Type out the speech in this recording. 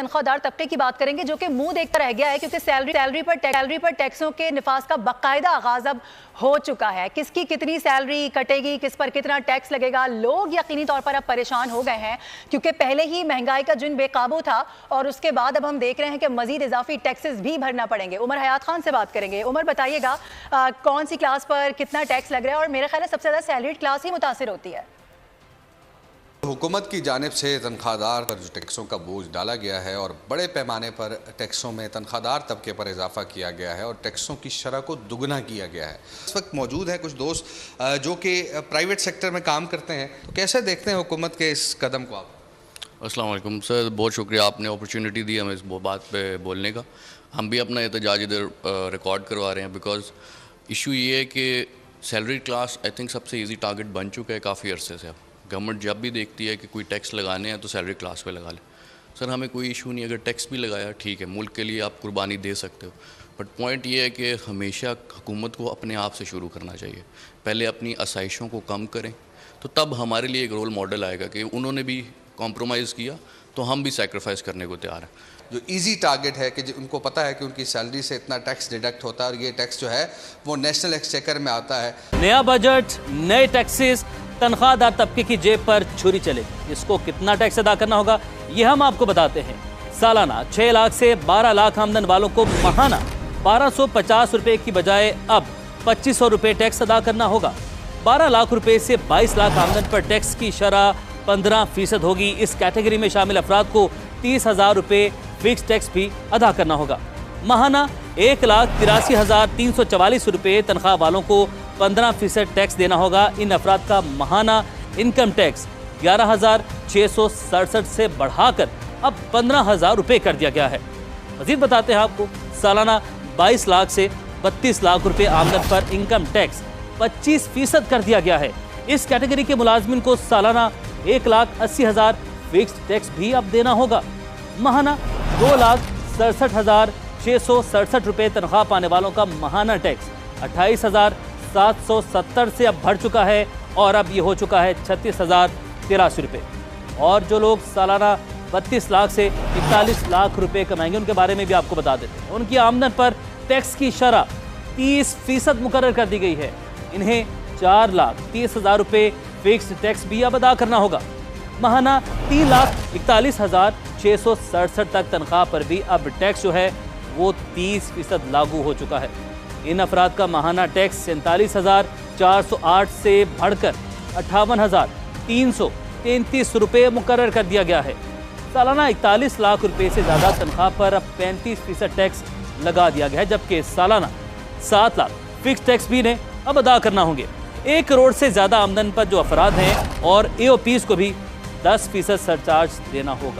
तनख्वाहदार तबके की बात करेंगे जो कि मुंह देखता रह गया है, क्योंकि सैलरी पर टैक्सों के निफाज का बाकायदा आगाज अब हो चुका है। किसकी कितनी सैलरी कटेगी, किस पर कितना टैक्स लगेगा, लोग यकीनी तौर पर अब परेशान हो गए हैं, क्योंकि पहले ही महंगाई का जुन बेकाबू था और उसके बाद अब हम देख रहे हैं कि मजीद इजाफी टैक्सेस भी भरना पड़ेंगे। उमर हयात खान से बात करेंगे। उमर, बताइएगा कौन सी क्लास पर कितना टैक्स लग रहा है, और मेरा ख्याल है सबसे ज़्यादा सैलरीड क्लास ही मुतासिर होती है। हुकूमत की जानिब से तनख्वाहदार पर जो टैक्सों का बोझ डाला गया है और बड़े पैमाने पर टैक्सों में तनख्वाहदार तबके पर इजाफा किया गया है और टैक्सों की शरह को दुगना किया गया है। इस वक्त मौजूद हैं कुछ दोस्त जो कि प्राइवेट सेक्टर में काम करते हैं, तो कैसे देखते हैं हुकूमत के इस कदम को आप? अस्सलाम वालेकुम सर, बहुत शुक्रिया आपने अपॉर्चुनिटी दी हमें इस बात पे बोलने का। हम भी अपना एहतजाज इधर रिकॉर्ड करवा रहे हैं, बिकॉज इशू ये है कि सैलरी क्लास आई थिंक सबसे ईजी टारगेट बन चुका है काफ़ी अरसे से। अब गवर्नमेंट जब भी देखती है कि कोई टैक्स लगाने हैं तो सैलरी क्लास पे लगा ले। सर हमें कोई इशू नहीं, अगर टैक्स भी लगाया ठीक है, मुल्क के लिए आप कुर्बानी दे सकते हो, बट पॉइंट ये है कि हमेशा हुकूमत को अपने आप से शुरू करना चाहिए। पहले अपनी आसाइशों को कम करें तो तब हमारे लिए एक रोल मॉडल आएगा कि उन्होंने भी कॉम्प्रोमाइज़ किया तो हम भी सैक्रिफाइस करने को तैयार हैं। जो इजी टारगेट है कि उनको पता है कि उनकी सैलरी से इतना टैक्स डिडक्ट होता है और ये टैक्स जो है वो नेशनल एक्सचेकर में आता है। नया बजट, नए टैक्सेस, तनख्वाहदार तबके की जेब पर छुरी चले। इसको कितना टैक्स अदा करना होगा ये हम आपको बताते हैं। सालाना 6 लाख से 12 लाख आमदन वालों को माहाना 1250 रुपए की बजाय अब 2500 रुपए टैक्स अदा करना होगा। 12 लाख रुपए से 22 लाख आमदन पर टैक्स की शरह 15% होगी। इस कैटेगरी में शामिल अफराद को 30,000 रुपए फिक्स टैक्स भी अदा करना होगा। माहाना 1,83,344 रुपए तनख्वाह वालों को 15% टैक्स देना होगा। इन अफराद का माहाना इनकम टैक्स 11,667 से बढ़ाकर अब 15,000 रुपए कर दिया गया है। मजीद बताते हैं आपको, सालाना 22 लाख से 32 लाख रुपए आमदन पर इनकम टैक्स 25% कर दिया गया है। इस कैटेगरी के मुलाजमिन को सालाना 1,80,000 फिक्स टैक्स भी अब देना होगा। माहाना 2,67,667 रुपए तनख्वाह पाने वालों का माहाना टैक्स 28,770 से अब बढ़ चुका है और अब ये हो चुका है 36,083 रुपए। और जो लोग सालाना 32 लाख से 41 लाख रुपए कमाएंगे उनके बारे में भी आपको बता देते हैं। उनकी आमदन पर टैक्स की शरह 30% मुकर्रर कर दी गई है। इन्हें 4,30,000 रुपए फिक्स टैक्स भी अब अदा करना होगा। माहाना 3,41,667 तक तनख्वाह पर भी अब टैक्स जो है वो 30% लागू हो चुका है। इन अफराद का माहाना टैक्स 47,408 से बढ़कर 58,333 रुपये मुकर्रर कर दिया गया है। सालाना 41 लाख रुपए से ज़्यादा तनख्वाह पर अब 35% टैक्स लगा दिया गया है, जबकि सालाना 7 लाख फिक्स टैक्स भी इन्हें अब अदा करना होंगे। 1 करोड़ से ज़्यादा आमदन पर जो अफराद हैं और AOPs को भी 10% सरचार्ज देना होगा।